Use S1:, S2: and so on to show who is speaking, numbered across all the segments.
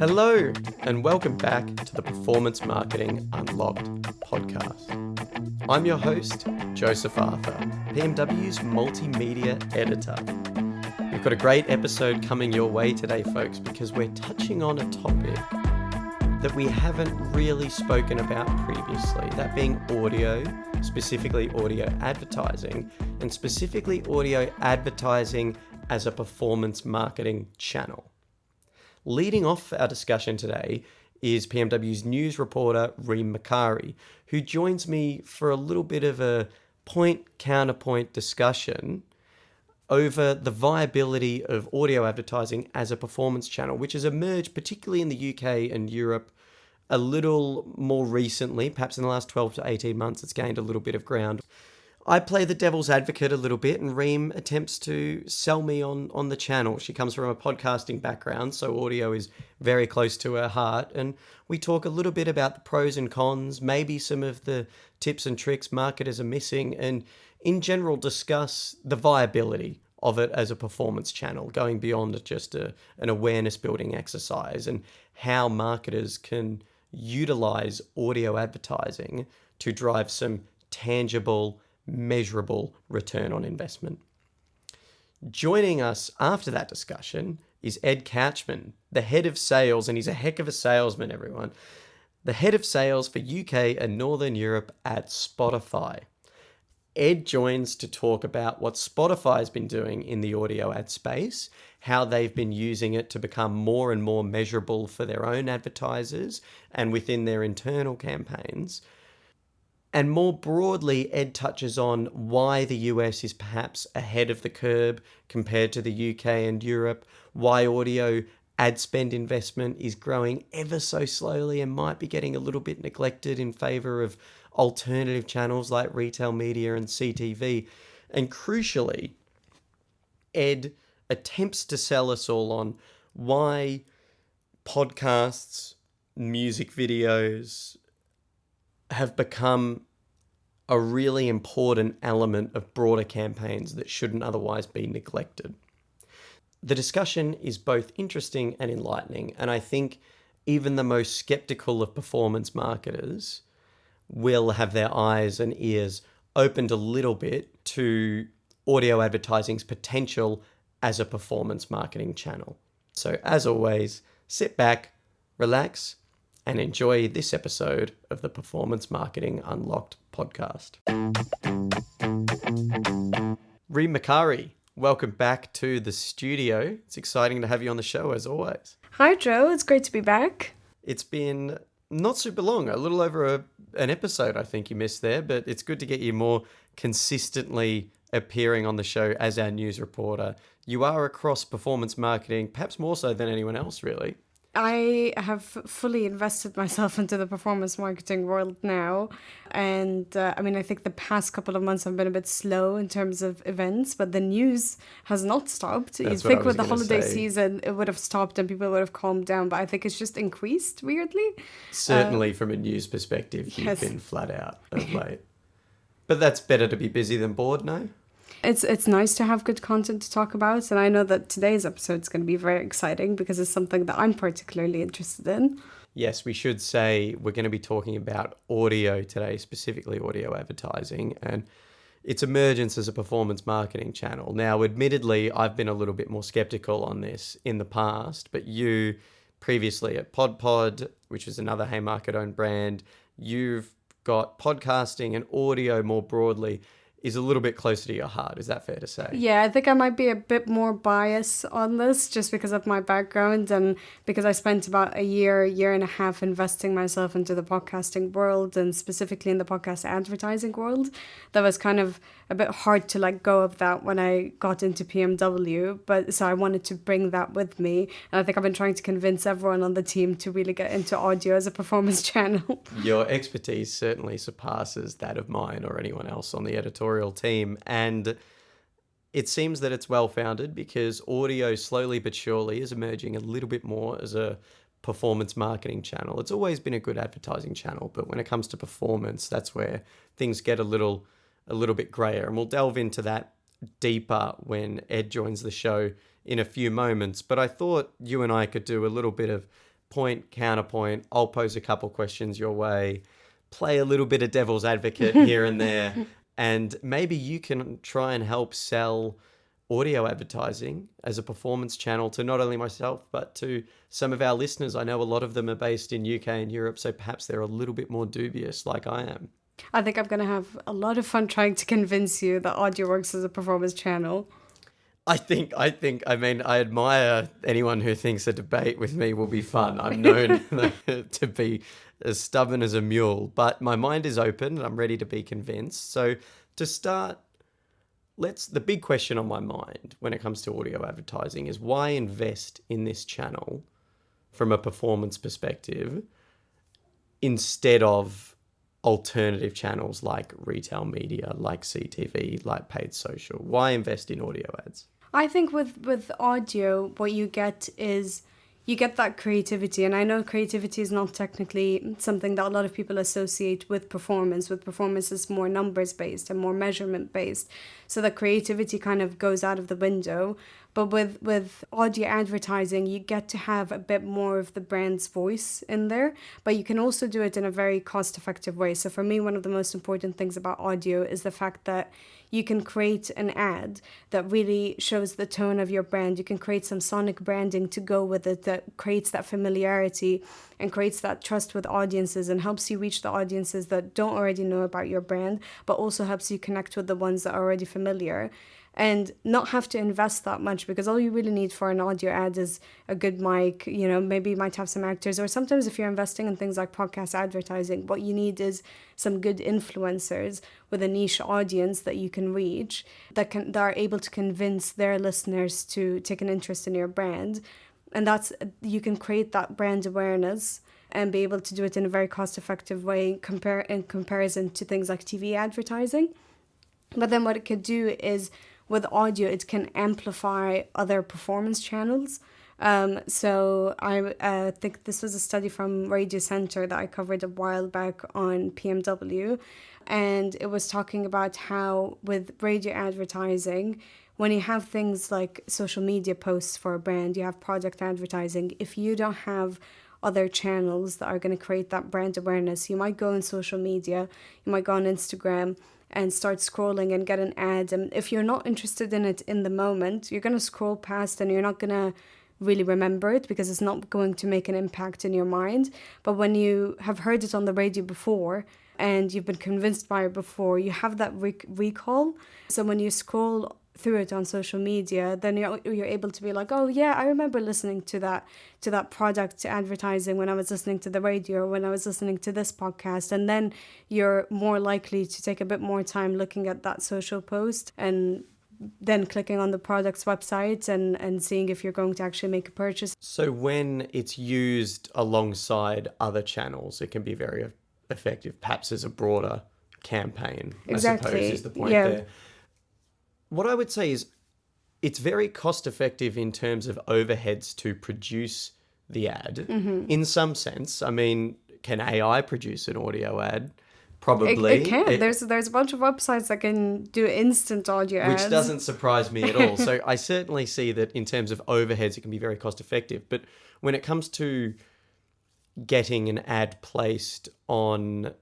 S1: Hello, and welcome back to the Performance Marketing Unlocked podcast. I'm your host, Joseph Arthur, PMW's multimedia editor. We've got a great episode coming your way today, folks, because we're touching on a topic that we haven't really spoken about previously, that being audio, specifically audio advertising, and specifically audio advertising as a performance marketing channel. Leading off our discussion today is PMW's news reporter, Reem Makari, who joins me for a little bit of a point-counterpoint discussion over the viability of audio advertising as a performance channel, which has emerged particularly in the UK and Europe a little more recently. Perhaps in the last 12 to 18 months, it's gained a little bit of ground. I play the devil's advocate a little bit, and Reem attempts to sell me on the channel. She comes from a podcasting background, so audio is very close to her heart. And we talk a little bit about the pros and cons, maybe some of the tips and tricks marketers are missing, and in general discuss the viability of it as a performance channel, going beyond just an awareness building exercise, and how marketers can utilize audio advertising to drive some tangible, measurable return on investment. Joining us after that discussion is Ed Couchman, the head of sales, and he's a heck of a salesman, everyone. The head of sales for UK and Northern Europe at Spotify. Ed joins to talk about what Spotify's been doing in the audio ad space, how they've been using it to become more and more measurable for their own advertisers and within their internal campaigns. And more broadly, Ed touches on why the US is perhaps ahead of the curve compared to the UK and Europe, why audio ad spend investment is growing ever so slowly and might be getting a little bit neglected in favor of alternative channels like retail media and CTV. And crucially, Ed attempts to sell us all on why podcasts, music videos have become a really important element of broader campaigns that shouldn't otherwise be neglected. The discussion is both interesting and enlightening, and I think even the most skeptical of performance marketers will have their eyes and ears opened a little bit to audio advertising's potential as a performance marketing channel. So as always, sit back, relax, and enjoy this episode of the Performance Marketing Unlocked podcast. Reem Makari, welcome back to the studio. It's exciting to have you on the show as always.
S2: Hi Joe, it's great to be back.
S1: It's been not super long, a little over an episode I think you missed there, but it's good to get you more consistently appearing on the show as our news reporter. You are across performance marketing, perhaps more so than anyone else really.
S2: I have fully invested myself into the performance marketing world now. And I think the past couple of months have been a bit slow in terms of events, but the news has not stopped. You'd think with the holiday season, it would have stopped and people would have calmed down, but I think it's just increased weirdly.
S1: Certainly from a news perspective, you've been flat out of late. But that's better to be busy than bored, no?
S2: It's nice to have good content to talk about, and I know that today's episode is going to be very exciting because it's something that I'm particularly interested in.
S1: Yes, we should say we're going to be talking about audio today, specifically audio advertising, and its emergence as a performance marketing channel. Now, admittedly, I've been a little bit more skeptical on this in the past, but you previously at PodPod, which is another Haymarket-owned brand, you've got podcasting and audio more broadly is a little bit closer to your heart. Is that fair to say?
S2: Yeah, I think I might be a bit more biased on this just because of my background and because I spent about a year and a half investing myself into the podcasting world and specifically in the podcast advertising world. That was kind of a bit hard to let go of that when I got into PMW, but so I wanted to bring that with me. And I think I've been trying to convince everyone on the team to really get into audio as a performance channel.
S1: Your expertise certainly surpasses that of mine or anyone else on the editorial team, and it seems that it's well-founded because audio slowly but surely is emerging a little bit more as a performance marketing channel. It's always been a good advertising channel, but when it comes to performance, that's where things get a little bit grayer, and we'll delve into that deeper when Ed joins the show in a few moments. But I thought you and I could do a little bit of point, counterpoint. I'll pose a couple questions your way, play a little bit of devil's advocate here and there, and maybe you can try and help sell audio advertising as a performance channel to not only myself, but to some of our listeners. I know a lot of them are based in UK and Europe, so perhaps they're a little bit more dubious like I am.
S2: I think I'm going to have a lot of fun trying to convince you that audio works as a performance channel.
S1: I mean, I admire anyone who thinks a debate with me will be fun. I'm known to be as stubborn as a mule, but my mind is open and I'm ready to be convinced. So to start, the big question on my mind when it comes to audio advertising is why invest in this channel from a performance perspective instead of alternative channels like retail media, like CTV, like paid social? Why invest in audio ads?
S2: I think with audio, what you get is you get that creativity. And I know creativity is not technically something that a lot of people associate with performance. With performance, is more numbers based and more measurement based. So the creativity kind of goes out of the window. But with audio advertising, you get to have a bit more of the brand's voice in there, but you can also do it in a very cost-effective way. So for me, one of the most important things about audio is the fact that you can create an ad that really shows the tone of your brand. You can create some sonic branding to go with it that creates that familiarity and creates that trust with audiences and helps you reach the audiences that don't already know about your brand, but also helps you connect with the ones that are already familiar. And not have to invest that much, because all you really need for an audio ad is a good mic, maybe you might have some actors, or sometimes if you're investing in things like podcast advertising, what you need is some good influencers with a niche audience that you can reach, that are able to convince their listeners to take an interest in your brand. And you can create that brand awareness and be able to do it in a very cost-effective way in comparison to things like TV advertising. But then what it could do is, with audio, it can amplify other performance channels. So I think this was a study from Radio Center that I covered a while back on PMW. And it was talking about how with radio advertising, when you have things like social media posts for a brand, you have product advertising, if you don't have other channels that are going to create that brand awareness, you might go on social media, you might go on Instagram and start scrolling and get an ad. And if you're not interested in it in the moment, you're going to scroll past and you're not going to really remember it because it's not going to make an impact in your mind. But when you have heard it on the radio before and you've been convinced by it before, you have that recall. So when you scroll through it on social media, then you're able to be like, oh yeah, I remember listening to that product advertising when I was listening to the radio or when I was listening to this podcast. And then you're more likely to take a bit more time looking at that social post and then clicking on the product's website and seeing if you're going to actually make a purchase.
S1: So when it's used alongside other channels, it can be very effective, perhaps as a broader campaign,
S2: Exactly.
S1: I suppose is the point there. What I would say is it's very cost effective in terms of overheads to produce the ad. Mm-hmm. In some sense, I mean, can AI produce an audio ad? Probably.
S2: It can. There's a bunch of websites that can do instant audio ads.
S1: Which doesn't surprise me at all. So I certainly see that in terms of overheads, it can be very cost effective. But when it comes to getting an ad placed on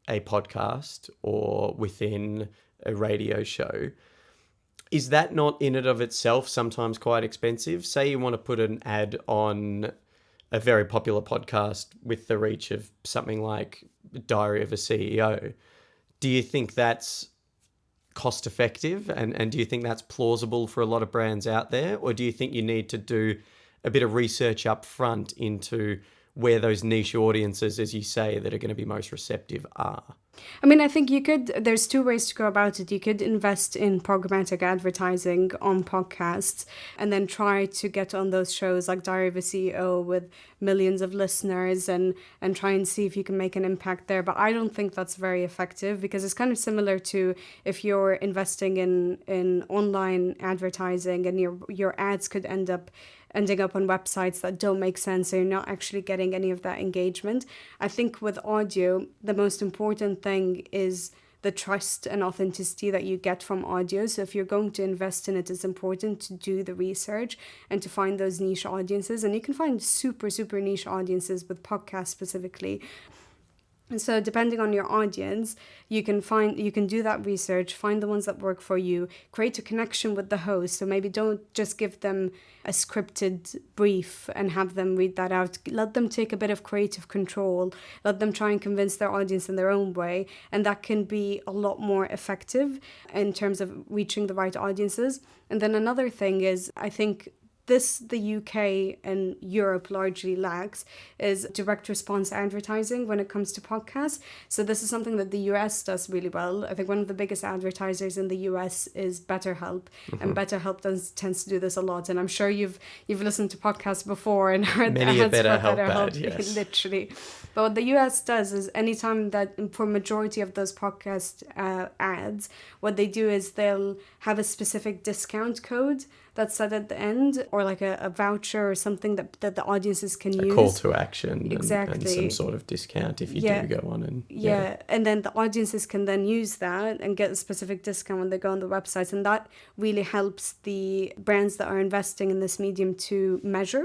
S1: a podcast or within a radio show, is that not in and of itself sometimes quite expensive? Say you want to put an ad on a very popular podcast with the reach of something like Diary of a CEO. Do you think that's cost effective? And do you think that's plausible for a lot of brands out there? Or do you think you need to do a bit of research up front into where those niche audiences, as you say, that are going to be most receptive are?
S2: I mean, I think there's two ways to go about it. You could invest in programmatic advertising on podcasts and then try to get on those shows like Diary of a CEO with millions of listeners and try and see if you can make an impact there. But I don't think that's very effective because it's kind of similar to if you're investing in online advertising and your ads could ending up on websites that don't make sense, so you're not actually getting any of that engagement. I think with audio, the most important thing is the trust and authenticity that you get from audio. So if you're going to invest in it, it's important to do the research and to find those niche audiences. And you can find super, super niche audiences with podcasts specifically. And so depending on your audience, you can do that research, find the ones that work for you, create a connection with the host. So maybe don't just give them a scripted brief and have them read that out. Let them take a bit of creative control. Let them try and convince their audience in their own way. And that can be a lot more effective in terms of reaching the right audiences. And then another thing is, I think the UK and Europe largely lacks is direct response advertising when it comes to podcasts. So this is something that the US does really well. I think one of the biggest advertisers in the US is BetterHelp, and BetterHelp tends to do this a lot. And I'm sure you've listened to podcasts before and heard
S1: many a
S2: ads for
S1: BetterHelp
S2: BetterHelp,
S1: ad, yes.
S2: literally. But what the US does is anytime that, for majority of those podcast ads, what they do is they'll have a specific discount code that's set at the end, or like a voucher or something that the audiences can use.
S1: A call to action.
S2: Exactly.
S1: And some sort of discount if you do go on. And
S2: and then the audiences can then use that and get a specific discount when they go on the websites. And that really helps the brands that are investing in this medium to measure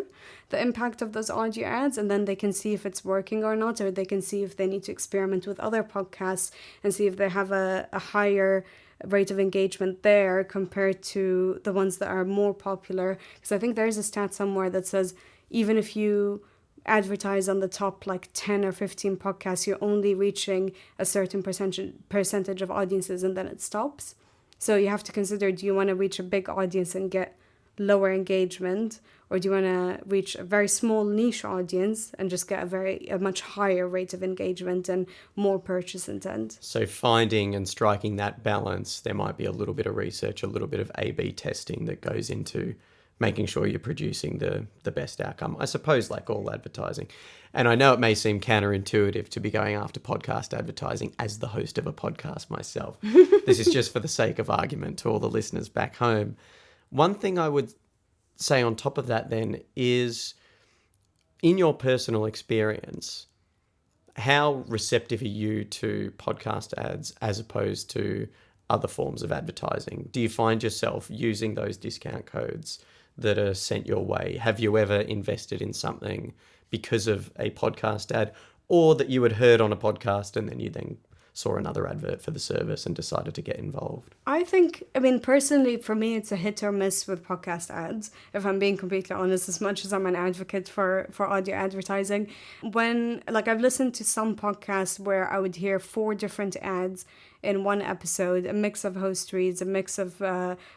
S2: the impact of those audio ads, and then they can see if it's working or not, or they can see if they need to experiment with other podcasts and see if they have a higher rate of engagement there compared to the ones that are more popular. Because I think there's a stat somewhere that says even if you advertise on the top like 10 or 15 podcasts, you're only reaching a certain percentage of audiences, and then it stops. So you have to consider, do you want to reach a big audience and get lower engagement, or do you want to reach a very small niche audience and just get a much higher rate of engagement and more purchase intent?
S1: So finding and striking that balance, there might be a little bit of research, a little bit of A/B testing that goes into making sure you're producing the best outcome, I suppose, like all advertising. And I know it may seem counterintuitive to be going after podcast advertising as the host of a podcast myself. This is just for the sake of argument to all the listeners back home. One thing I would say on top of that then is, in your personal experience, how receptive are you to podcast ads as opposed to other forms of advertising? Do you find yourself using those discount codes that are sent your way? Have you ever invested in something because of a podcast ad, or that you had heard on a podcast and then you then saw another advert for the service and decided to get involved?
S2: I mean, personally, for me, it's a hit or miss with podcast ads, if I'm being completely honest, as much as I'm an advocate for audio advertising. When, like, I've listened to some podcasts where I would hear 4 different ads in one episode, a mix of host reads, a mix of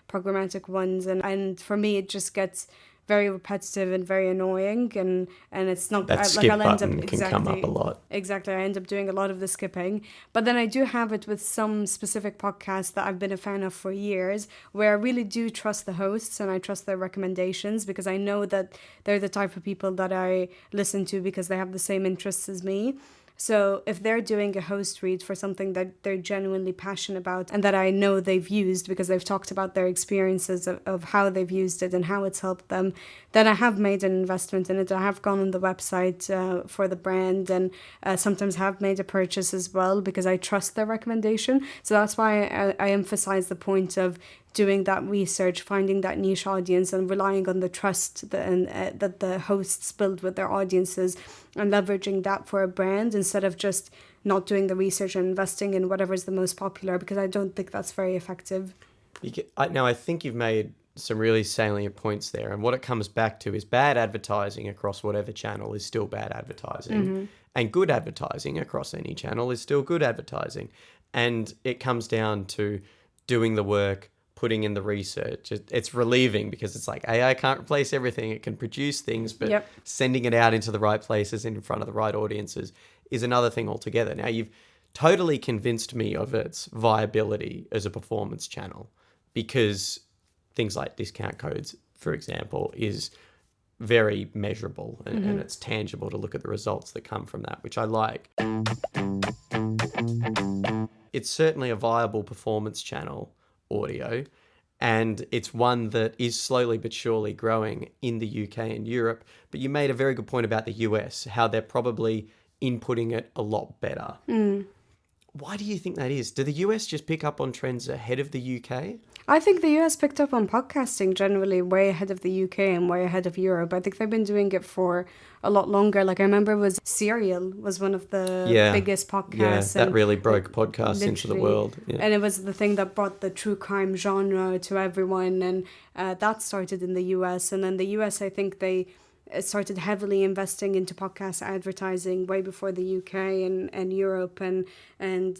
S2: programmatic ones. And for me, it just gets very repetitive and very annoying, and it's not
S1: that skip button can come up a lot.
S2: Exactly, I end up doing a lot of the skipping. But then I do have it with some specific podcasts that I've been a fan of for years, where I really do trust the hosts and I trust their recommendations, because I know that they're the type of people that I listen to because they have the same interests as me. So if they're doing a host read for something that they're genuinely passionate about and that I know they've used because they've talked about their experiences of how they've used it and how it's helped them, then I have made an investment in it. I have gone on the website for the brand, and sometimes have made a purchase as well because I trust their recommendation. So that's why I emphasize the point of doing that research, finding that niche audience, and relying on the trust that the hosts build with their audiences, and leveraging that for a brand instead of just not doing the research and investing in whatever is the most popular, because I don't think that's very effective.
S1: Now, I think you've made some really salient points there, and what it comes back to is bad advertising across whatever channel is still bad advertising, and good advertising across any channel is still good advertising. And it comes down to doing the work, putting in the research. It's relieving because it's like AI can't replace everything. It can produce things, but sending it out into the right places and in front of the right audiences is another thing altogether. Now, you've totally convinced me of its viability as a performance channel, because things like discount codes, for example, is very measurable and it's tangible to look at the results that come from that, which I like. It's certainly a viable performance channel, audio, and it's one that is slowly but surely growing in the UK and Europe. But you made a very good point about the US, how they're probably inputting it a lot better. Why do you think that is? Do the US just pick up on trends ahead of the UK?
S2: I think the US picked up on podcasting generally way ahead of the UK and way ahead of Europe. I think they've been doing it for a lot longer. Like I remember Serial was one of the biggest podcasts.
S1: That
S2: and
S1: really broke podcasts into the world. Yeah.
S2: And it was the thing that brought the true crime genre to everyone. And that started in the US. And then the US, I think they started heavily investing into podcast advertising way before the UK and Europe, and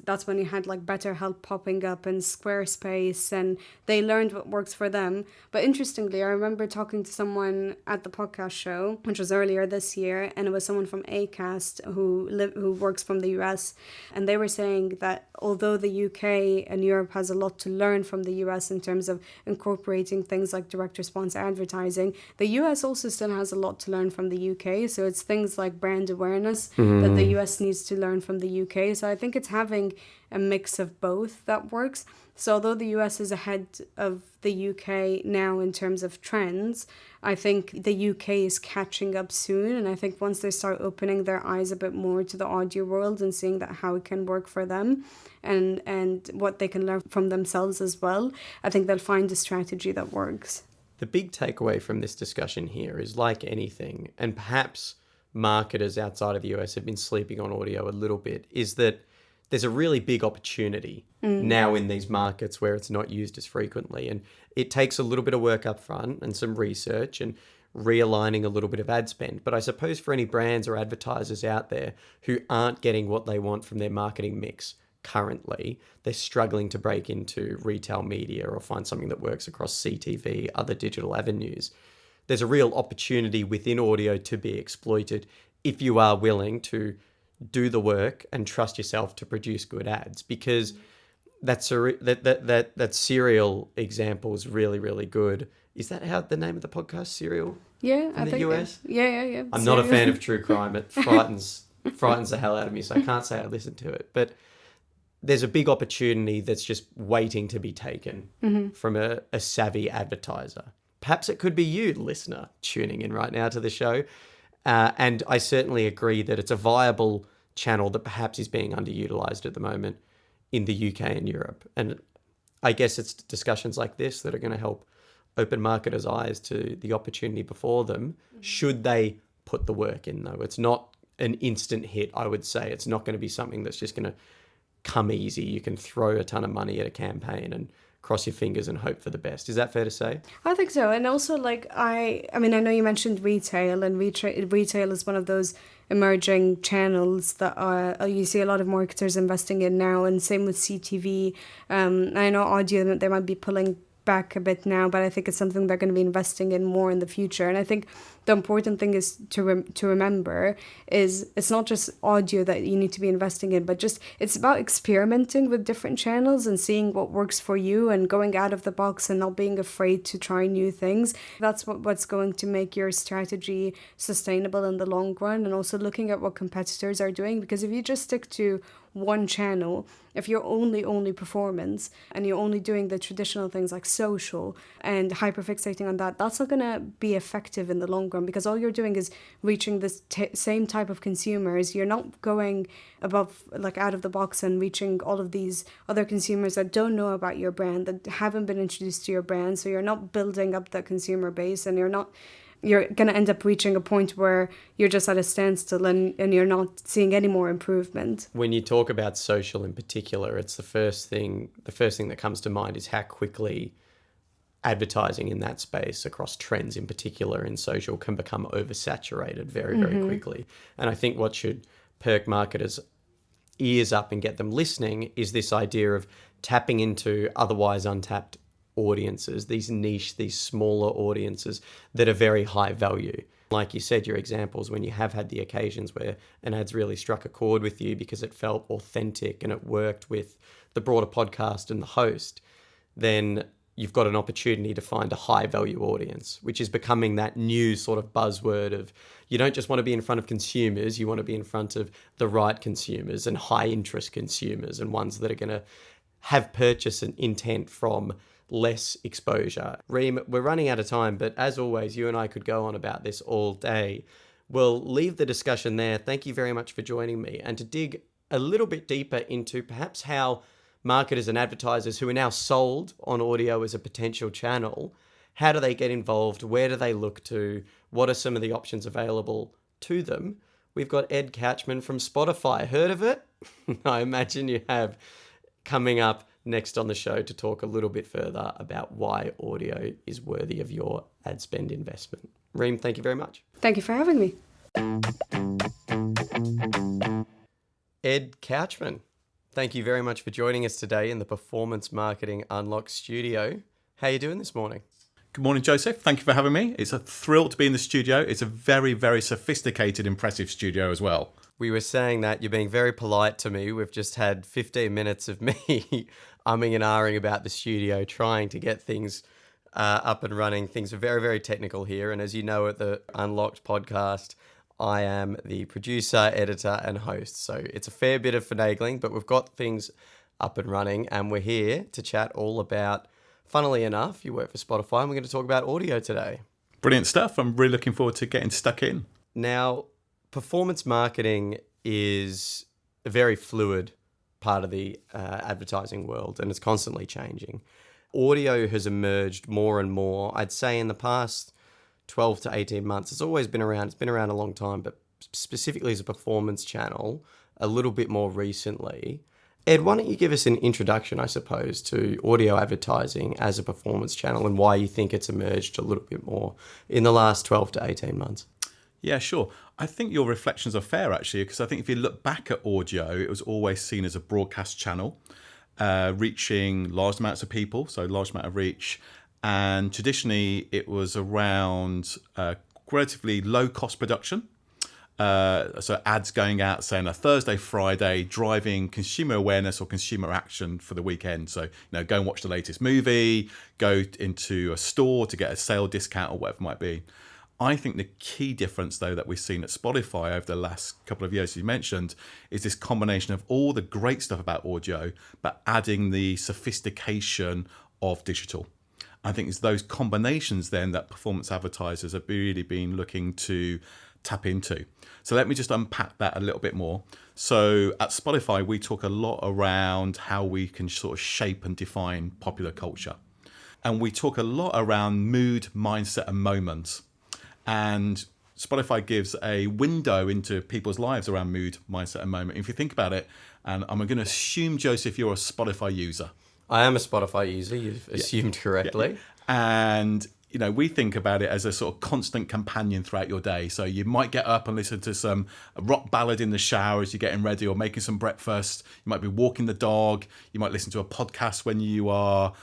S2: that's when you had like BetterHelp popping up and Squarespace, and they learned what works for them. But interestingly, I remember talking to someone at the podcast show, which was earlier this year, and it was someone from Acast who works from the US, and they were saying that although the UK and Europe has a lot to learn from the US in terms of incorporating things like direct response advertising, the US also still has a lot to learn from the UK. So it's things like brand awareness that the US needs to learn from the UK. So I think it's having a mix of both that works. So although the US is ahead of the UK now in terms of trends, I think the UK is catching up soon. And I think once they start opening their eyes a bit more to the audio world and seeing that how it can work for them and what they can learn from themselves as well, I think they'll find a strategy that works.
S1: The big takeaway from this discussion here is, like anything, and perhaps marketers outside of the US have been sleeping on audio a little bit, is that there's a really big opportunity now in these markets where it's not used as frequently. And it takes a little bit of work up front and some research and realigning a little bit of ad spend. But I suppose for any brands or advertisers out there who aren't getting what they want from their marketing mix currently, they're struggling to break into retail media or find something that works across CTV, other digital avenues. There's a real opportunity within audio to be exploited if you are willing to do the work and trust yourself to produce good ads, because that Serial example is really, really good. Is that how the name of the podcast, Serial?
S2: Yeah,
S1: in the US?
S2: Yeah.
S1: I'm not a fan of true crime. It frightens the hell out of me, so I can't say I listen to it. But there's a big opportunity that's just waiting to be taken from a savvy advertiser. Perhaps it could be you, listener, tuning in right now to the show. And I certainly agree that it's a viable channel that perhaps is being underutilized at the moment in the UK and Europe. And I guess it's discussions like this that are going to help open marketers' eyes to the opportunity before them, should they put the work in, though. It's not an instant hit, I would say. It's not going to be something that's just going to come easy. You can throw a ton of money at a campaign and cross your fingers and hope for the best. Is that fair to say?
S2: I think so. And also, like, I mean, I know you mentioned retail, and retail is one of those emerging channels that you see a lot of marketers investing in now, and same with CTV. I know audio, they might be pulling back a bit now, but I think it's something they're going to be investing in more in the future. And I think the important thing is to remember is it's not just audio that you need to be investing in, but just it's about experimenting with different channels and seeing what works for you and going out of the box and not being afraid to try new things. That's what's going to make your strategy sustainable in the long run, and also looking at what competitors are doing, because if you just stick to one channel, if you're only performance and you're only doing the traditional things like social and hyperfixating on that, that's not going to be effective in the long run, because all you're doing is reaching this same type of consumers. You're not going above, like, out of the box and reaching all of these other consumers that don't know about your brand, that haven't been introduced to your brand. So you're not building up that consumer base, and you're going to end up reaching a point where you're just at a standstill and you're not seeing any more improvement.
S1: When you talk about social in particular, it's the first thing that comes to mind is how quickly advertising in that space across trends in particular in social can become oversaturated very, very quickly. And I think what should perk marketers' ears up and get them listening is this idea of tapping into otherwise untapped audiences, these niche, these smaller audiences that are very high value. Like you said, your examples when you have had the occasions where an ad's really struck a chord with you because it felt authentic and it worked with the broader podcast and the host, then you've got an opportunity to find a high value audience, which is becoming that new sort of buzzword of, you don't just want to be in front of consumers, you want to be in front of the right consumers and high interest consumers, and ones that are going to have purchase and intent from less exposure. Reem, we're running out of time, but as always, you and I could go on about this all day. We'll leave the discussion there. Thank you very much for joining me. And to dig a little bit deeper into perhaps how marketers and advertisers who are now sold on audio as a potential channel, how do they get involved? Where do they look to? What are some of the options available to them? We've got Ed Couchman from Spotify. Heard of it? I imagine you have. Coming up next on the show to talk a little bit further about why audio is worthy of your ad spend investment. Reem, thank you very much.
S2: Thank you for having me.
S1: Ed Couchman, thank you very much for joining us today in the Performance Marketing Unlocked studio. How are you doing this morning?
S3: Good morning, Joseph. Thank you for having me. It's a thrill to be in the studio. It's a very, very sophisticated, impressive studio as well.
S1: We were saying that you're being very polite to me. We've just had 15 minutes of me umming and ahhing about the studio, trying to get things up and running. Things are very, very technical here. And as you know, at the Unlocked podcast, I am the producer, editor, and host. So it's a fair bit of finagling, but we've got things up and running. And we're here to chat all about, funnily enough, you work for Spotify, and we're going to talk about audio today.
S3: Brilliant stuff. I'm really looking forward to getting stuck in.
S1: Now, performance marketing is a very fluid part of the advertising world, and it's constantly changing. Audio has emerged more and more. I'd say in the past 12 to 18 months, it's always been around. It's been around a long time, but specifically as a performance channel, a little bit more recently. Ed, why don't you give us an introduction, I suppose, to audio advertising as a performance channel and why you think it's emerged a little bit more in the last 12 to 18 months?
S3: Yeah, sure. I think your reflections are fair, actually, because I think if you look back at audio, it was always seen as a broadcast channel, reaching large amounts of people, so large amount of reach. And traditionally, it was around relatively low-cost production. So ads going out, say, on a Thursday, Friday, driving consumer awareness or consumer action for the weekend. So, go and watch the latest movie, go into a store to get a sale discount or whatever it might be. I think the key difference, though, that we've seen at Spotify over the last couple of years, as you mentioned, is this combination of all the great stuff about audio, but adding the sophistication of digital. I think it's those combinations then that performance advertisers have really been looking to tap into. So let me just unpack that a little bit more. So at Spotify, we talk a lot around how we can sort of shape and define popular culture. And we talk a lot around mood, mindset, and moments. And Spotify gives a window into people's lives around mood, mindset, and moment. If you think about it, and I'm going to assume, Joseph, you're a Spotify user.
S1: I am a Spotify user. You've assumed correctly.
S3: Yeah. And we think about it as a sort of constant companion throughout your day. So you might get up and listen to some rock ballad in the shower as you're getting ready or making some breakfast. You might be walking the dog. You might listen to a podcast when you are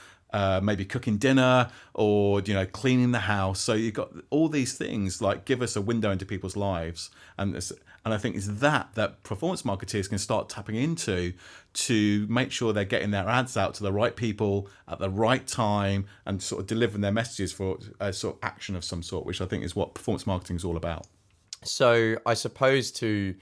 S3: maybe cooking dinner or, cleaning the house. So you've got all these things like give us a window into people's lives. And I think it's that performance marketeers can start tapping into to make sure they're getting their ads out to the right people at the right time and sort of delivering their messages for a sort of action of some sort, which I think is what performance marketing is all about.
S1: So I suppose to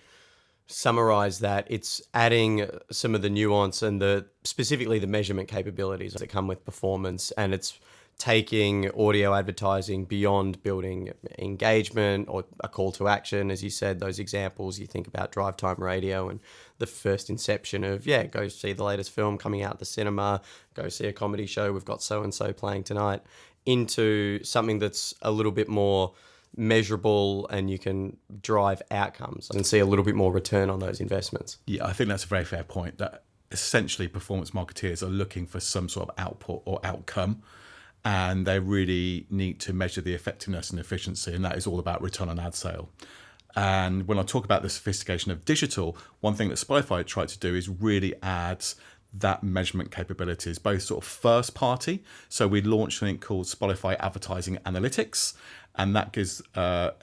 S1: summarize that, it's adding some of the nuance and specifically the measurement capabilities that come with performance, and it's taking audio advertising beyond building engagement or a call to action. As you said, those examples, you think about drive time radio and the first inception of, go see the latest film coming out at the cinema, go see a comedy show, we've got so-and-so playing tonight, into something that's a little bit more measurable and you can drive outcomes and see a little bit more return on those investments.
S3: Yeah, I think that's a very fair point, that essentially performance marketeers are looking for some sort of output or outcome, and they really need to measure the effectiveness and efficiency, and that is all about return on ad sale. And when I talk about the sophistication of digital, one thing that Spotify tried to do is really add that measurement capabilities, both sort of first party. So we launched something called Spotify Advertising Analytics, and that gives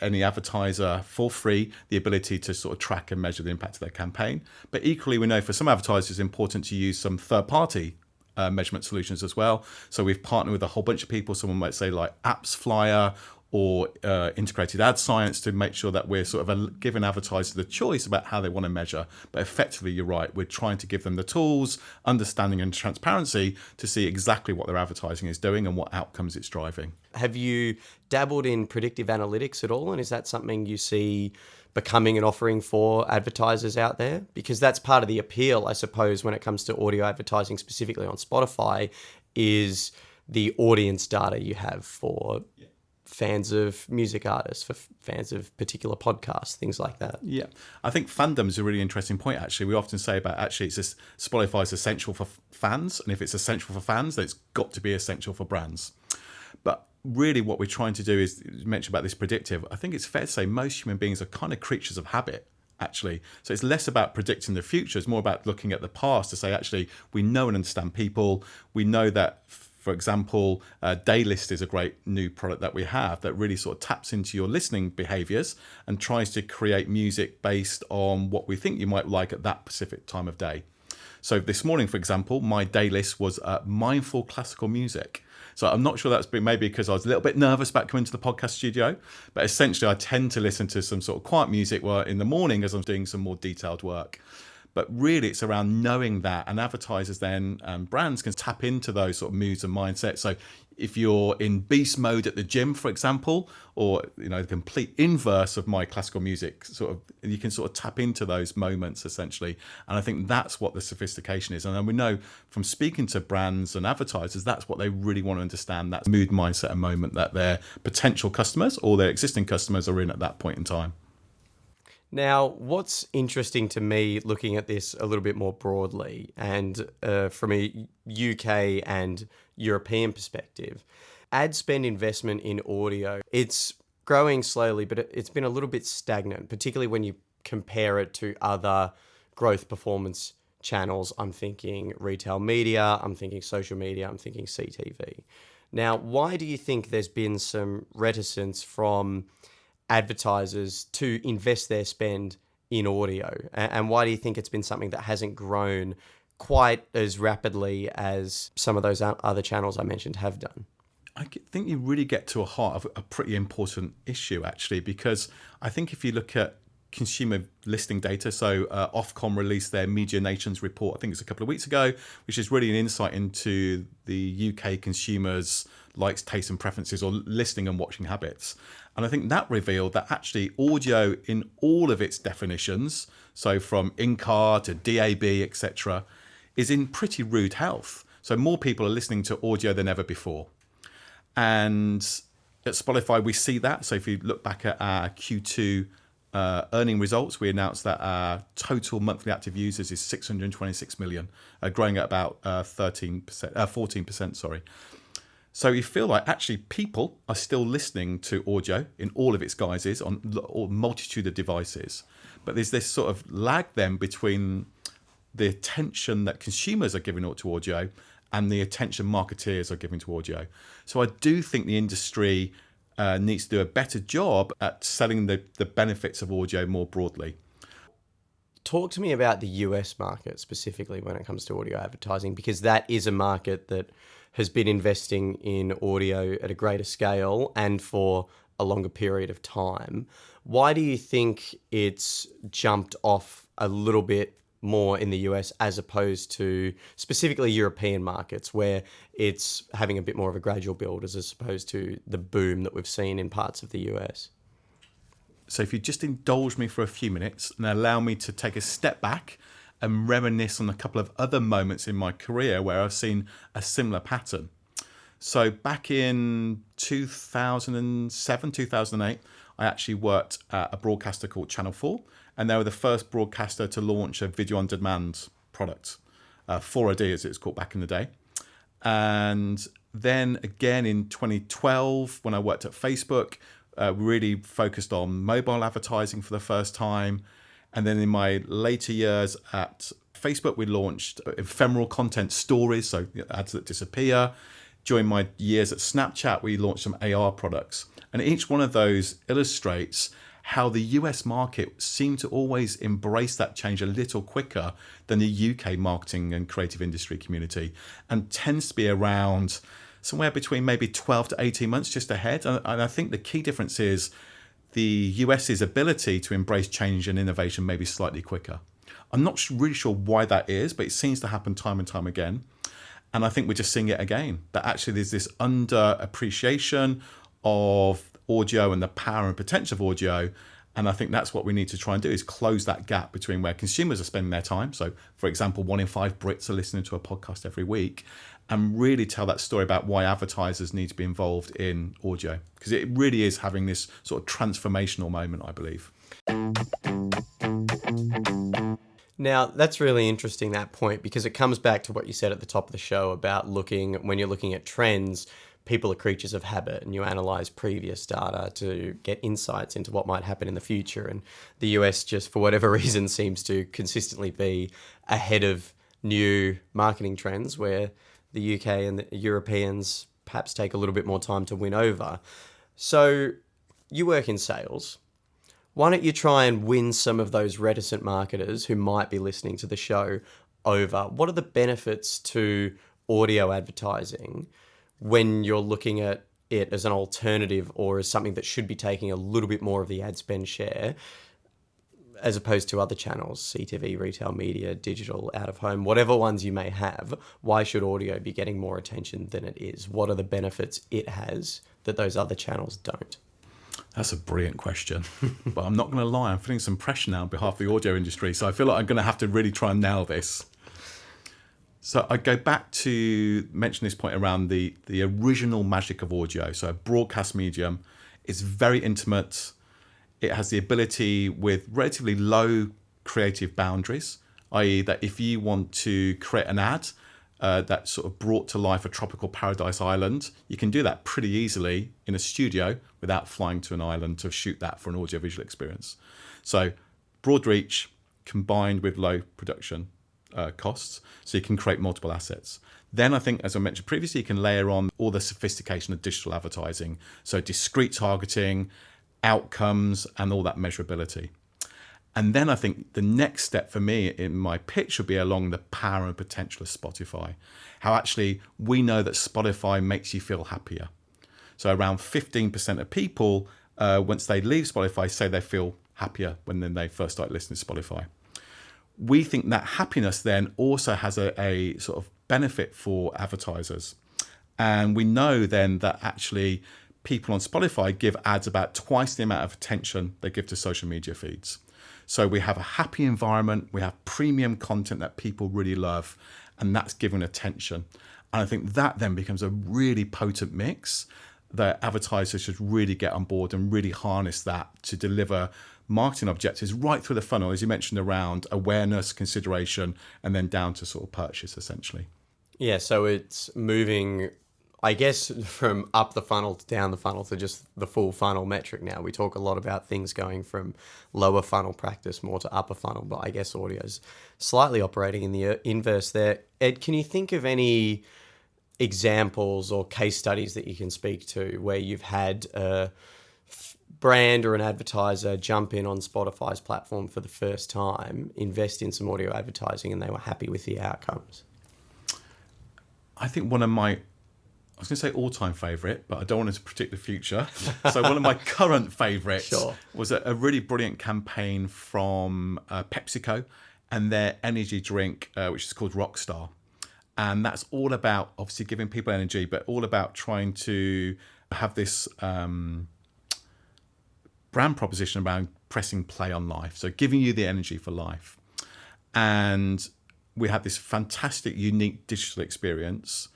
S3: any advertiser for free the ability to sort of track and measure the impact of their campaign. But equally, we know for some advertisers it's important to use some third party measurement solutions as well. So we've partnered with a whole bunch of people. Someone might say like Apps Flyer or integrated ad science to make sure that we're sort of giving advertisers the choice about how they want to measure. But effectively, you're right, we're trying to give them the tools, understanding and transparency to see exactly what their advertising is doing and what outcomes it's driving.
S1: Have you dabbled in predictive analytics at all? And is that something you see becoming an offering for advertisers out there? Because that's part of the appeal, I suppose, when it comes to audio advertising, specifically on Spotify, is the audience data you have for fans of music artists, for fans of particular podcasts, things like that.
S3: Yeah, I think fandom is a really interesting point, actually. We often say about it's just Spotify is essential for fans, and if it's essential for fans, then it's got to be essential for brands. But really what we're trying to do is, you mentioned about this predictive, I think it's fair to say most human beings are kind of creatures of habit, actually. So it's less about predicting the future, it's more about looking at the past to say, actually, we know and understand people. We know that, for example, Daylist is a great new product that we have that really sort of taps into your listening behaviors and tries to create music based on what we think you might like at that specific time of day. So this morning, for example, my Daylist was mindful classical music. So I'm not sure that's been maybe because I was a little bit nervous about coming to the podcast studio, but essentially I tend to listen to some sort of quiet music in the morning as I'm doing some more detailed work. But really it's around knowing that, and advertisers then, brands can tap into those sort of moods and mindsets. So if you're in beast mode at the gym, for example, or the complete inverse of my classical music, you can sort of tap into those moments essentially. And I think that's what the sophistication is. And then we know from speaking to brands and advertisers, that's what they really want to understand, that mood, mindset and moment that their potential customers or their existing customers are in at that point in time.
S1: Now, what's interesting to me looking at this a little bit more broadly and from a UK and European perspective, ad spend investment in audio, it's growing slowly, but it's been a little bit stagnant, particularly when you compare it to other growth performance channels. I'm thinking retail media, I'm thinking social media, I'm thinking CTV. Now, why do you think there's been some reticence from advertisers to invest their spend in audio? And why do you think it's been something that hasn't grown quite as rapidly as some of those other channels I mentioned have done?
S3: I think you really get to a heart of a pretty important issue, actually, because I think if you look at consumer listening data, so Ofcom released their Media Nations report, I think it's a couple of weeks ago, which is really an insight into the UK consumers' likes, tastes and preferences, or listening and watching habits. And I think that revealed that actually audio in all of its definitions, so from in-car to DAB, etc., is in pretty rude health. So more people are listening to audio than ever before. And at Spotify, we see that. So if you look back at our Q2 earning results, we announced that our total monthly active users is 626 million, growing at about 14%, sorry. So you feel like actually people are still listening to audio in all of its guises on a multitude of devices. But there's this sort of lag then between the attention that consumers are giving to audio and the attention marketeers are giving to audio. So I do think the industry needs to do a better job at selling the benefits of audio more broadly.
S1: Talk to me about the US market specifically when it comes to audio advertising, because that is a market that has been investing in audio at a greater scale and for a longer period of time. Why do you think it's jumped off a little bit more in the US as opposed to specifically European markets, where it's having a bit more of a gradual build as opposed to the boom that we've seen in parts of the US?
S3: So if you just indulge me for a few minutes and allow me to take a step back and reminisce on a couple of other moments in my career where I've seen a similar pattern. So back in 2007, 2008, I actually worked at a broadcaster called Channel 4, and they were the first broadcaster to launch a video on demand product, 4OD as it was called back in the day. And then again in 2012, when I worked at Facebook, really focused on mobile advertising for the first time. And then in my later years at Facebook, we launched ephemeral content stories, so ads that disappear. During my years at Snapchat, we launched some AR products. And each one of those illustrates how the US market seemed to always embrace that change a little quicker than the UK marketing and creative industry community, and tends to be around somewhere between maybe 12 to 18 months just ahead. And I think the key difference is the US's ability to embrace change and innovation maybe slightly quicker. I'm not really sure why that is, but it seems to happen time and time again. And I think we're just seeing it again, that actually there's this underappreciation of audio and the power and potential of audio. And I think that's what we need to try and do, is close that gap between where consumers are spending their time. So, for example, 1 in 5 Brits are listening to a podcast every week, and really tell that story about why advertisers need to be involved in audio. Because it really is having this sort of transformational moment, I believe.
S1: Now, that's really interesting, that point, because it comes back to what you said at the top of the show about when you're looking at trends, people are creatures of habit, and you analyze previous data to get insights into what might happen in the future. And the US, just for whatever reason, seems to consistently be ahead of new marketing trends, where the UK and the Europeans perhaps take a little bit more time to win over. So you work in sales. Why don't you try and win some of those reticent marketers who might be listening to the show over? What are the benefits to audio advertising when you're looking at it as an alternative or as something that should be taking a little bit more of the ad spend share, as opposed to other channels, CTV, retail media, digital, out of home, whatever ones you may have? Why should audio be getting more attention than it is? What are the benefits it has that those other channels don't?
S3: That's a brilliant question. But I'm not going to lie, I'm feeling some pressure now on behalf of the audio industry. So I feel like I'm going to have to really try and nail this. So I go back to mention this point around the original magic of audio. So a broadcast medium is very intimate. It has the ability with relatively low creative boundaries, i.e. that if you want to create an ad that sort of brought to life a tropical paradise island, you can do that pretty easily in a studio without flying to an island to shoot that for an audiovisual experience. So broad reach combined with low production costs, so you can create multiple assets. Then I think, as I mentioned previously, you can layer on all the sophistication of digital advertising, so discrete targeting, outcomes, and all that measurability. And then I think the next step for me in my pitch would be along the power and potential of Spotify. How actually we know that Spotify makes you feel happier. So around 15% of people, once they leave Spotify, say they feel happier when then they first start listening to Spotify. We think that happiness then also has a sort of benefit for advertisers. And we know then that actually people on Spotify give ads about twice the amount of attention they give to social media feeds. So we have a happy environment, we have premium content that people really love, and that's given attention. And I think that then becomes a really potent mix that advertisers should really get on board and really harness that to deliver marketing objectives right through the funnel, as you mentioned, around awareness, consideration, and then down to sort of purchase, essentially.
S1: Yeah, so it's moving, I guess, from up the funnel to down the funnel to just the full funnel metric now. We talk a lot about things going from lower funnel practice more to upper funnel, but I guess audio's slightly operating in the inverse there. Ed, can you think of any examples or case studies that you can speak to where you've had a brand or an advertiser jump in on Spotify's platform for the first time, invest in some audio advertising, and they were happy with the outcomes?
S3: I think one of my, I was going to say all-time favourite, but I don't want to predict the future. So one of my current favourites was a really brilliant campaign from PepsiCo and their energy drink, which is called Rockstar. And that's all about obviously giving people energy, but all about trying to have this brand proposition around pressing play on life. So giving you the energy for life. And we had this fantastic, unique digital experience,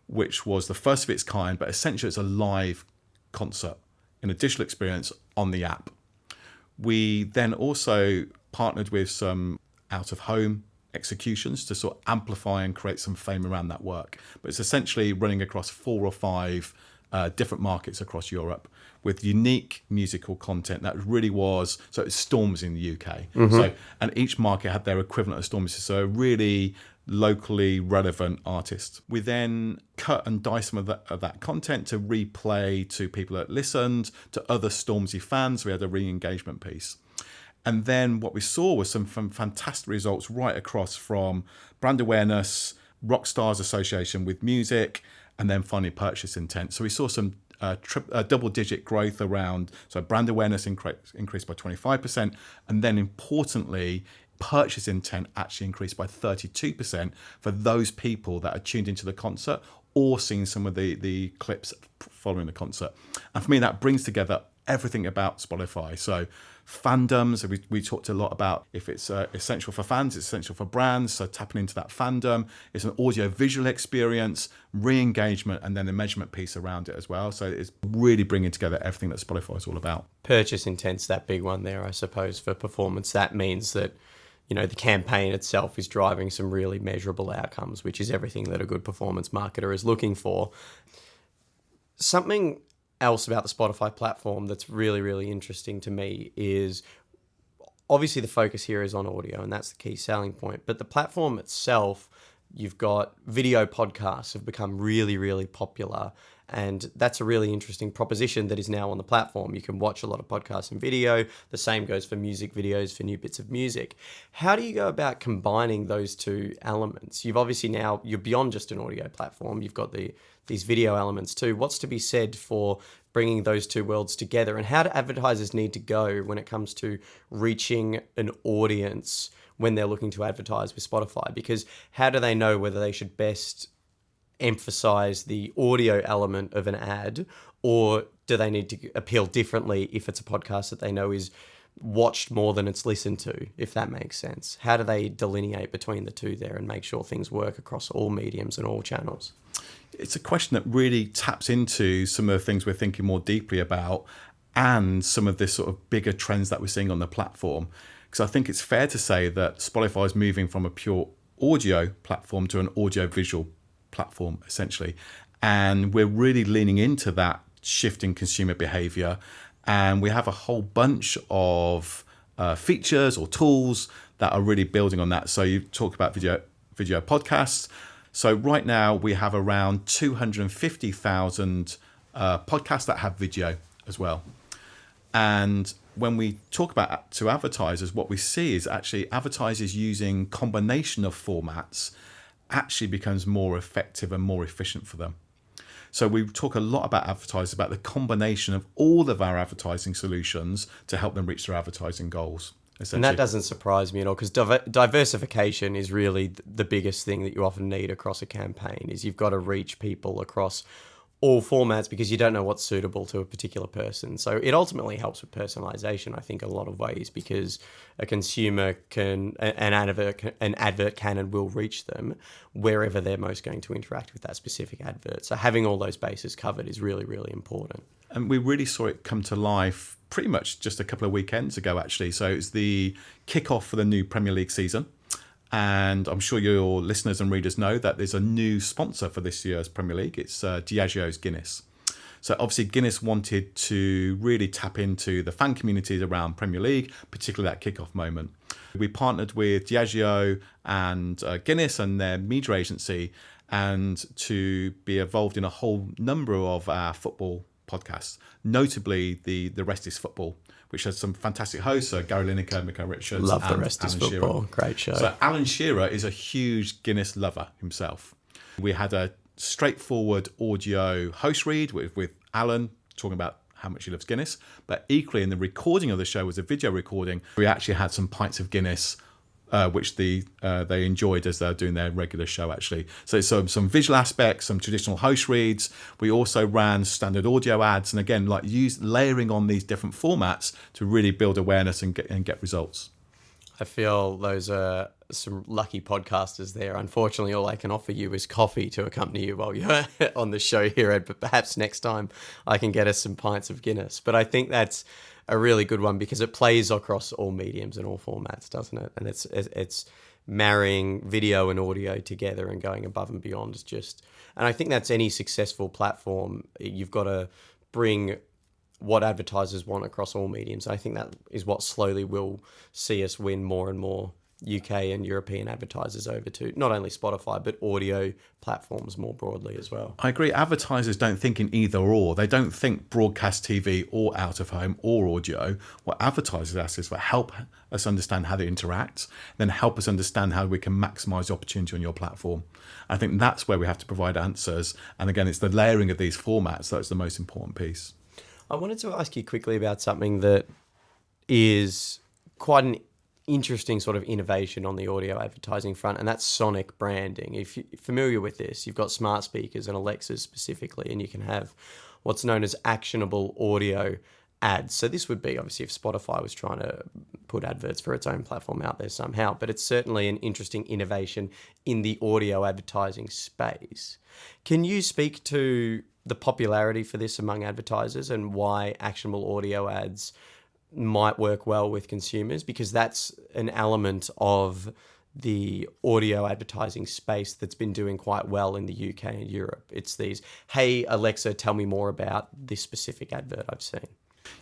S3: which was the first of its kind, but essentially it's a live concert in a digital experience on the app. We then also partnered with some out-of-home executions to sort of amplify and create some fame around that work. But it's essentially running across 4 or 5 different markets across Europe with unique musical content that really was, so it's Storms in the UK. Mm-hmm. So, and each market had their equivalent of Storms, so a really locally relevant artist. We then cut and dice some of that content to replay to people that listened, to other Stormzy fans. We had a re-engagement piece. And then what we saw was some fantastic results right across from brand awareness, Rockstar's association with music, and then finally purchase intent. So we saw some double-digit growth around, so brand awareness increased by 25%, and then importantly, purchase intent actually increased by 32% for those people that are tuned into the concert or seen some of the clips following the concert. And for me, that brings together everything about Spotify. So fandoms, we talked a lot about if it's essential for fans, it's essential for brands. So tapping into that fandom, it's an audio visual experience, re-engagement, and then the measurement piece around it as well. So it's really bringing together everything that Spotify is all about.
S1: Purchase intent's that big one there, I suppose, for performance. That means that, you know, the campaign itself is driving some really measurable outcomes, which is everything that a good performance marketer is looking for. Something else about the Spotify platform that's really, really interesting to me is obviously the focus here is on audio, and that's the key selling point. But the platform itself, you've got video podcasts have become really, really popular. And that's a really interesting proposition that is now on the platform. You can watch a lot of podcasts in video. The same goes for music videos, for new bits of music. How do you go about combining those two elements? You've obviously now, you're beyond just an audio platform. You've got these video elements too. What's to be said for bringing those two worlds together? And how do advertisers need to go when it comes to reaching an audience when they're looking to advertise with Spotify? Because how do they know whether they should best emphasize the audio element of an ad, or do they need to appeal differently if it's a podcast that they know is watched more than it's listened to, if that makes sense? How do they delineate between the two there and make sure things work across all mediums and all channels?
S3: It's a question that really taps into some of the things we're thinking more deeply about and some of the sort of bigger trends that we're seeing on the platform. Because I think it's fair to say that Spotify is moving from a pure audio platform to an audio visual platform, essentially. And we're really leaning into that shift in consumer behavior. And we have a whole bunch of features or tools that are really building on that. So you talk about video podcasts. So right now we have around 250,000 podcasts that have video as well. And when we talk about to advertisers, what we see is actually advertisers using combination of formats actually becomes more effective and more efficient for them. So we talk a lot about advertisers, about the combination of all of our advertising solutions to help them reach their advertising goals.
S1: And that doesn't surprise me at all, because diversification is really the biggest thing that you often need across a campaign. Is you've got to reach people across all formats because you don't know what's suitable to a particular person. So it ultimately helps with personalization, I think, in a lot of ways, because a consumer an advert can and will reach them wherever they're most going to interact with that specific advert. So having all those bases covered is really, really important.
S3: And we really saw it come to life pretty much just a couple of weekends ago, actually. So it's the kickoff for the new Premier League season. And I'm sure your listeners and readers know that there's a new sponsor for this year's Premier League. It's Diageo's Guinness. So obviously Guinness wanted to really tap into the fan communities around Premier League, particularly that kickoff moment. We partnered with Diageo and Guinness and their media agency, and to be involved in a whole number of our football podcasts, notably the Rest is Football, which has some fantastic hosts, Gary Lineker, Mika Richards,
S1: Love
S3: and
S1: The Rest is
S3: Alan
S1: Football.
S3: Shearer.
S1: Great show.
S3: So Alan Shearer is a huge Guinness lover himself. We had a straightforward audio host read with Alan talking about how much he loves Guinness, but equally in the recording of the show was a video recording. We actually had some pints of Guinness, which they enjoyed as they're doing their regular show, actually. So some visual aspects, some traditional host reads. We also ran standard audio ads, and again, layering on these different formats to really build awareness and get results.
S1: I feel those are some lucky podcasters there. Unfortunately, all I can offer you is coffee to accompany you while you're on the show here, Ed, but perhaps next time I can get us some pints of Guinness. But I think that's a really good one because it plays across all mediums and all formats, doesn't it? And it's marrying video and audio together and going above and beyond. And I think that's any successful platform. You've got to bring what advertisers want across all mediums. I think that is what slowly will see us win more and more UK and European advertisers over to not only Spotify, but audio platforms more broadly as well.
S3: I agree. Advertisers don't think in either or. They don't think broadcast TV or out of home or audio. What advertisers ask is for help us understand how they interact, then help us understand how we can maximize the opportunity on your platform. I think that's where we have to provide answers. And again, it's the layering of these formats that's the most important piece.
S1: I wanted to ask you quickly about something that is quite an interesting sort of innovation on the audio advertising front, and that's sonic branding. If you're familiar with this, you've got smart speakers and Alexas specifically, and you can have what's known as actionable audio ads. So this would be obviously if Spotify was trying to put adverts for its own platform out there somehow, but it's certainly an interesting innovation in the audio advertising space. Can you speak to the popularity for this among advertisers and why actionable audio ads might work well with consumers? Because that's an element of the audio advertising space that's been doing quite well in the UK and Europe. It's these, hey, Alexa, tell me more about this specific advert I've seen.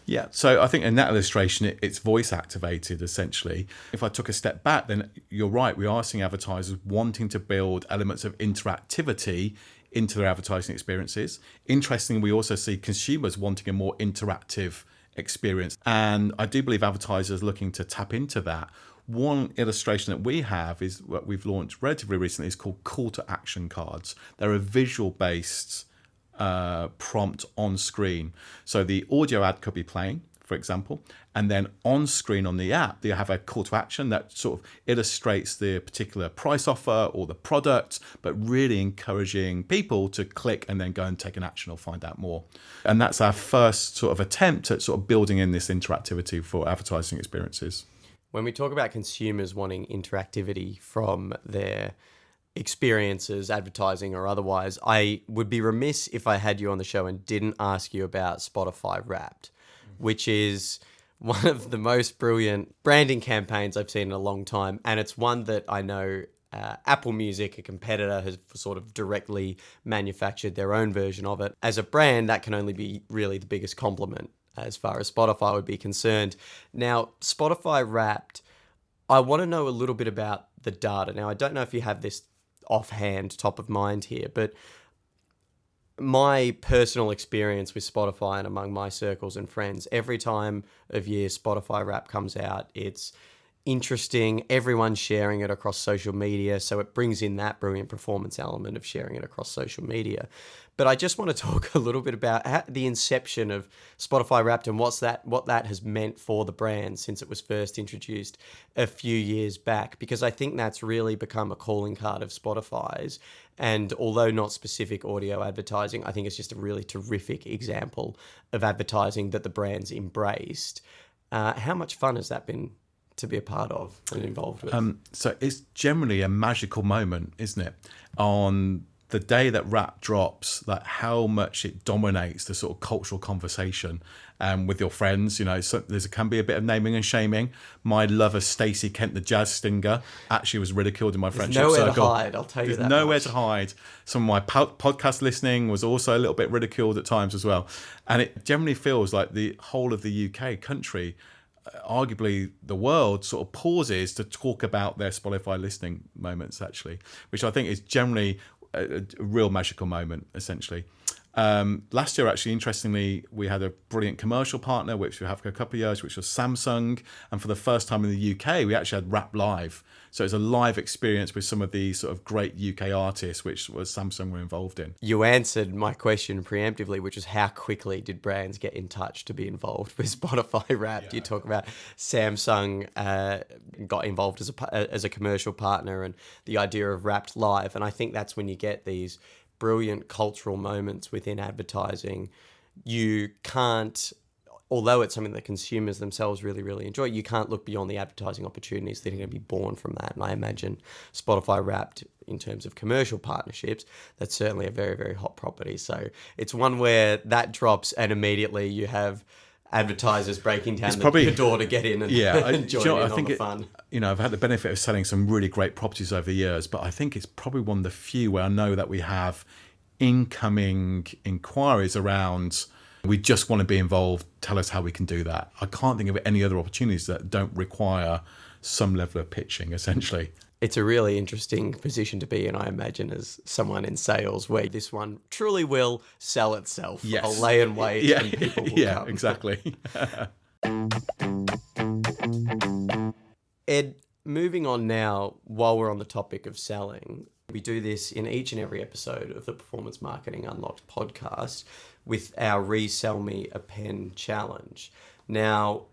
S3: Yeah, so I think in that illustration, it's voice activated essentially. If I took a step back, then you're right, we are seeing advertisers wanting to build elements of interactivity into their advertising experiences. Interestingly, we also see consumers wanting a more interactive experience. And I do believe advertisers are looking to tap into that. One illustration that we have is what we've launched relatively recently is called call to action cards. They're a visual based prompt on screen. So the audio ad could be playing, for example, and then on screen on the app, you have a call to action that sort of illustrates the particular price offer or the product, but really encouraging people to click and then go and take an action or find out more. And that's our first sort of attempt at sort of building in this interactivity for advertising experiences.
S1: When we talk about consumers wanting interactivity from their experiences, advertising or otherwise, I would be remiss if I had you on the show and didn't ask you about Spotify Wrapped, which is one of the most brilliant branding campaigns I've seen in a long time. And it's one that I know Apple Music, a competitor, has sort of directly manufactured their own version of it. As a brand, that can only be really the biggest compliment as far as Spotify would be concerned. Now, Spotify Wrapped, I want to know a little bit about the data. Now, I don't know if you have this offhand, top of mind here, but my personal experience with Spotify and among my circles and friends, every time of year Spotify Wrap comes out, it's interesting. Everyone's sharing it across social media, so it brings in that brilliant performance element of sharing it across social media. But I just want to talk a little bit about the inception of Spotify Wrapped and what that has meant for the brand since it was first introduced a few years back, because I think that's really become a calling card of Spotify's. And although not specific audio advertising, I think it's just a really terrific example of advertising that the brand's embraced. How much fun has that been to be a part of and involved with?
S3: So it's generally a magical moment, isn't it? On the day that rap drops, like how much it dominates the sort of cultural conversation with your friends. You know, so can be a bit of naming and shaming. My lover Stacey Kent, the jazz singer, actually was ridiculed in my friendship circle.
S1: Nowhere to hide, I'll tell you that.
S3: There's nowhere to hide. Some of my podcast listening was also a little bit ridiculed at times as well. And it generally feels like the whole of the UK country, arguably the world, sort of pauses to talk about their Spotify listening moments, actually, which I think is generally a real magical moment, essentially. Last year, actually, interestingly, we had a brilliant commercial partner, which we have for a couple of years, which was Samsung. And for the first time in the UK, we actually had Rap Live. So it's a live experience with some of these sort of great UK artists, which was Samsung were involved in.
S1: You answered my question preemptively, which is how quickly did brands get in touch to be involved with Spotify Wrapped? Yeah. You talk about Samsung got involved as a commercial partner and the idea of Wrapped Live. And I think that's when you get these brilliant cultural moments within advertising. You can't, although it's something that consumers themselves really, really enjoy, you can't look beyond the advertising opportunities that are going to be born from that. And I imagine Spotify Wrapped, in terms of commercial partnerships, that's certainly a very, very hot property. So it's one where that drops and immediately you have advertisers breaking down the door to get in and, and join in on the fun.
S3: I've had the benefit of selling some really great properties over the years, but I think it's probably one of the few where I know that we have incoming inquiries around We just want to be involved. Tell us how we can do that. I can't think of any other opportunities that don't require some level of pitching, essentially.
S1: It's a really interesting position to be in, I imagine, as someone in sales, where this one truly will sell itself.
S3: Yes.
S1: I'll lay in wait and people will come.
S3: Exactly.
S1: Ed, moving on now, while we're on the topic of selling, we do this in each and every episode of the Performance Marketing Unlocked podcast with our Resell Me a Pen challenge. Now,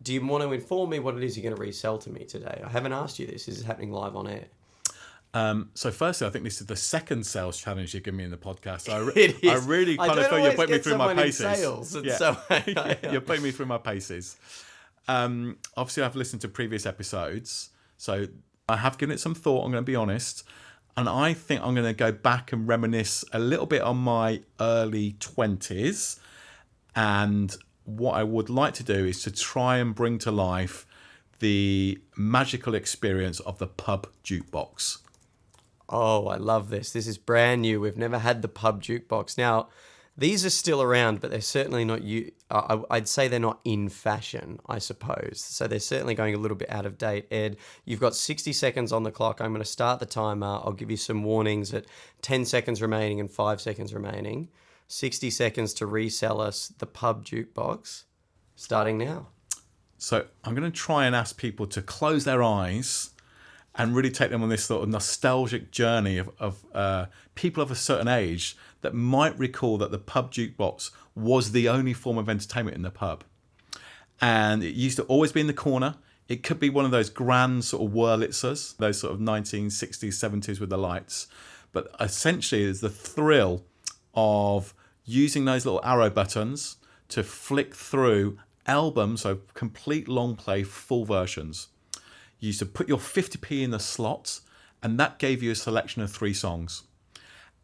S1: do you want to inform me what it is you're going to resell to me today? I haven't asked you this. Is it happening live on air?
S3: So firstly, I think this is the second sales challenge you give me in the podcast.
S1: It is.
S3: I really kind of feel you're putting me through my paces.
S1: Sales, and so
S3: You're putting me through my paces. Obviously, I've listened to previous episodes, so I have given it some thought, I'm going to be honest. And I think I'm going to go back and reminisce a little bit on my early 20s. And what I would like to do is to try and bring to life the magical experience of the pub jukebox.
S1: Oh, I love this. This is brand new. We've never had the pub jukebox. Now, these are still around, but they're certainly not. I'd say they're not in fashion, I suppose. So they're certainly going a little bit out of date. Ed, you've got 60 seconds on the clock. I'm going to start the timer. I'll give you some warnings at 10 seconds remaining and 5 seconds remaining. 60 seconds to resell us the pub jukebox. Starting now.
S3: So I'm going to try and ask people to close their eyes and really take them on this sort of nostalgic journey of people of a certain age that might recall that the pub jukebox was the only form of entertainment in the pub. And it used to always be in the corner. It could be one of those grand sort of Wurlitzers, those sort of 1960s, 70s with the lights. But essentially, it's the thrill of using those little arrow buttons to flick through albums, so complete long play, full versions. You used to put your 50p in the slot, and that gave you a selection of 3 songs.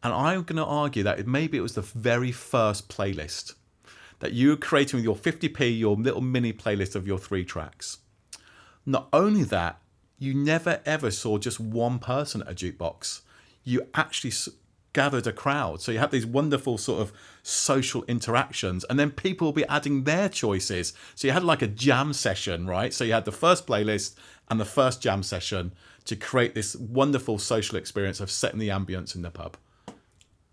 S3: And I'm going to argue that maybe it was the very first playlist that you were creating with your 50p, your little mini playlist of your 3 tracks. Not only that, you never ever saw just one person at a jukebox. You actually gathered a crowd. So you have these wonderful sort of social interactions, and then people will be adding their choices. So you had like a jam session, right? So you had the first playlist and the first jam session to create this wonderful social experience of setting the ambience in the pub.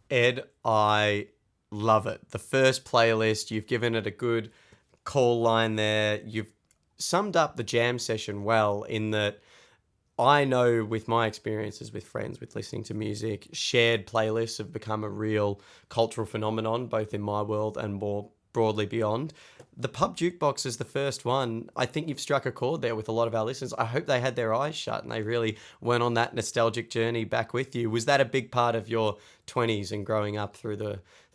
S1: Ed, I love it. The first playlist, you've given it a good call line there. You've summed up the jam session well in that I know with my experiences with friends with listening to music, shared playlists have become a real cultural phenomenon, both in my world and more broadly beyond. The pub jukebox is the first one. I think you've struck a chord there with a lot of our listeners. I hope they had their eyes shut and they really went on that nostalgic journey back with you. Was that a big part of your 20s and growing up through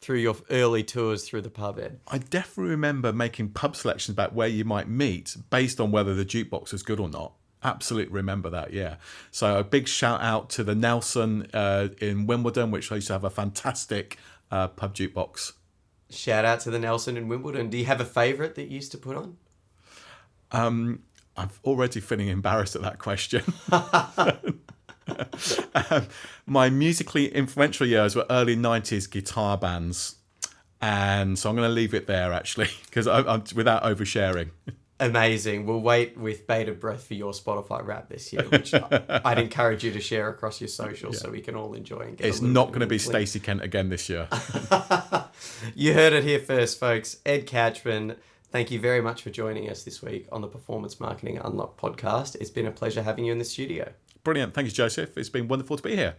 S1: your early tours through the pub, Ed?
S3: I definitely remember making pub selections about where you might meet based on whether the jukebox was good or not. Absolutely remember that, yeah. So a big shout out to the Nelson in Wimbledon, which used to have a fantastic pub jukebox.
S1: Shout out to the Nelson in Wimbledon. Do you have a favourite that you used to put on?
S3: I'm already feeling embarrassed at that question. My musically influential years were early 90s guitar bands. And so I'm going to leave it there, actually, because I'm without oversharing.
S1: Amazing. We'll wait with bated breath for your Spotify wrap this year, which I'd encourage you to share across your socials so we can all enjoy and get
S3: It's not going to be Stacey Kent again this year.
S1: You heard it here first, folks. Ed Couchman, thank you very much for joining us this week on the Performance Marketing Unlocked podcast. It's been a pleasure having you in the studio.
S3: Brilliant. Thank you, Joseph. It's been wonderful to be here.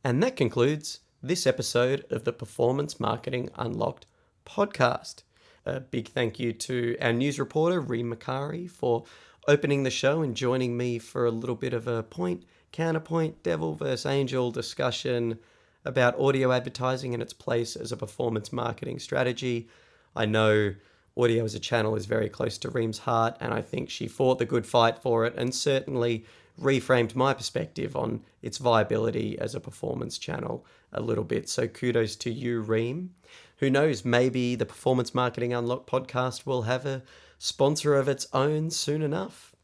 S1: And that concludes this episode of the Performance Marketing Unlocked podcast. A big thank you to our news reporter, Reem Makari, for opening the show and joining me for a little bit of a point, counterpoint, devil versus angel discussion about audio advertising and its place as a performance marketing strategy. I know audio as a channel is very close to Reem's heart, and I think she fought the good fight for it and certainly reframed my perspective on its viability as a performance channel a little bit. So kudos to you, Reem. Who knows, maybe the Performance Marketing Unlocked podcast will have a sponsor of its own soon enough.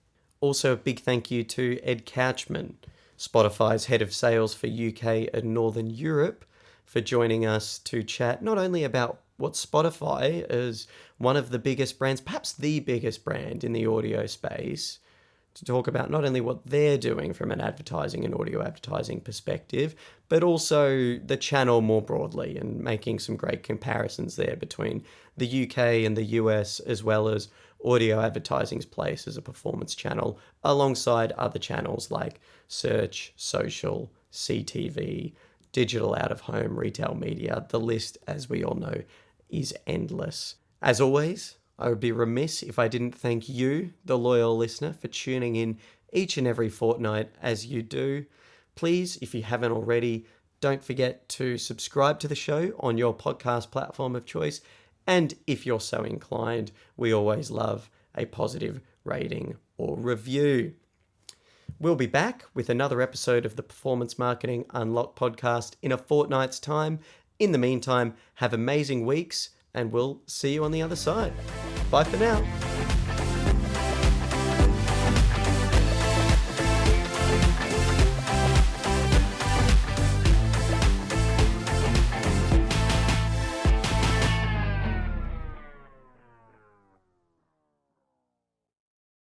S1: Also, a big thank you to Ed Couchman, Spotify's head of sales for UK and Northern Europe, for joining us to chat not only about what Spotify is one of the biggest brands, perhaps the biggest brand in the audio space, to talk about not only what they're doing from an advertising and audio advertising perspective, but also the channel more broadly, and making some great comparisons there between the UK and the US, as well as audio advertising's place as a performance channel alongside other channels like search, social, CTV, digital out of home, retail media. The list, as we all know, is endless. As always, I would be remiss if I didn't thank you, the loyal listener, for tuning in each and every fortnight as you do. Please, if you haven't already, don't forget to subscribe to the show on your podcast platform of choice. And if you're so inclined, we always love a positive rating or review. We'll be back with another episode of the Performance Marketing Unlocked podcast in a fortnight's time. In the meantime, have amazing weeks, and we'll see you on the other side. Bye for now.